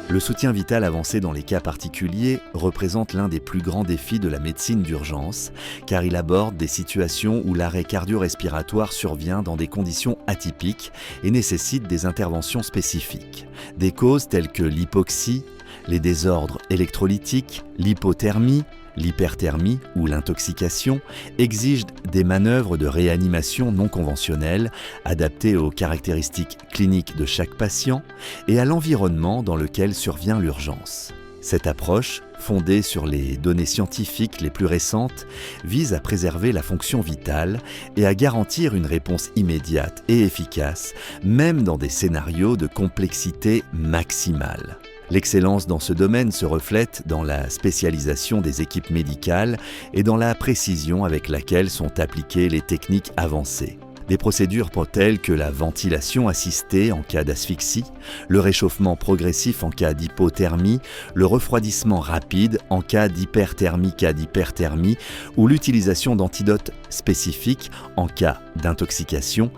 Le soutien vital avancé dans les cas particuliers représente l'un des plus grands défis de la médecine d'urgence, car il aborde des situations où l'arrêt cardio-respiratoire survient dans des conditions atypiques et nécessite des interventions spécifiques. Des causes telles que l'hypoxie, les désordres électrolytiques, l'hypothermie, l'hyperthermie ou l'intoxication exigent des manœuvres de réanimation non conventionnelles adaptées aux caractéristiques cliniques de chaque patient et à l'environnement dans lequel survient l'urgence. Cette approche, fondée sur les données scientifiques les plus récentes, vise à préserver la fonction vitale et à garantir une réponse immédiate et efficace, même dans des scénarios de complexité maximale. L'excellence dans ce domaine se reflète dans la spécialisation des équipes médicales et dans la précision avec laquelle sont appliquées les techniques avancées. Des procédures telles que la ventilation assistée en cas d'asphyxie, le réchauffement progressif en cas d'hypothermie, le refroidissement rapide en cas d'hyperthermie ou l'utilisation d'antidotes spécifiques en cas d'intoxication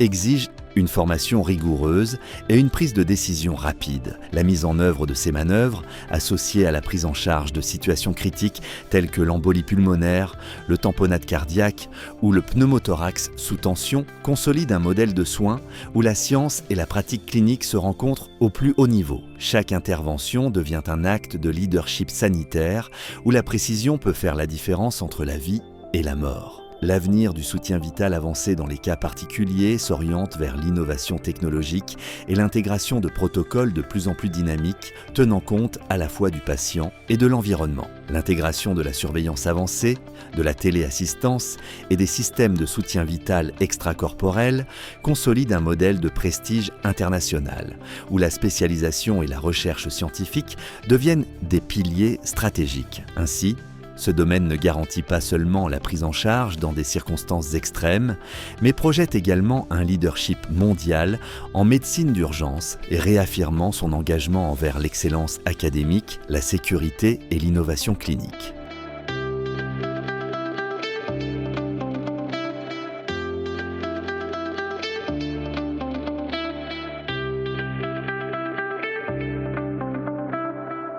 exigent une formation rigoureuse et une prise de décision rapide. La mise en œuvre de ces manœuvres, associée à la prise en charge de situations critiques telles que l'embolie pulmonaire, le tamponnade cardiaque ou le pneumothorax sous tension, consolide un modèle de soins où la science et la pratique clinique se rencontrent au plus haut niveau. Chaque intervention devient un acte de leadership sanitaire où la précision peut faire la différence entre la vie et la mort. L'avenir du soutien vital avancé dans les cas particuliers s'oriente vers l'innovation technologique et l'intégration de protocoles de plus en plus dynamiques, tenant compte à la fois du patient et de l'environnement. L'intégration de la surveillance avancée, de la téléassistance et des systèmes de soutien vital extracorporel consolide un modèle de prestige international, où la spécialisation et la recherche scientifique deviennent des piliers stratégiques. Ainsi, ce domaine ne garantit pas seulement la prise en charge dans des circonstances extrêmes, mais projette également un leadership mondial en médecine d'urgence et réaffirmant son engagement envers l'excellence académique, la sécurité et l'innovation clinique.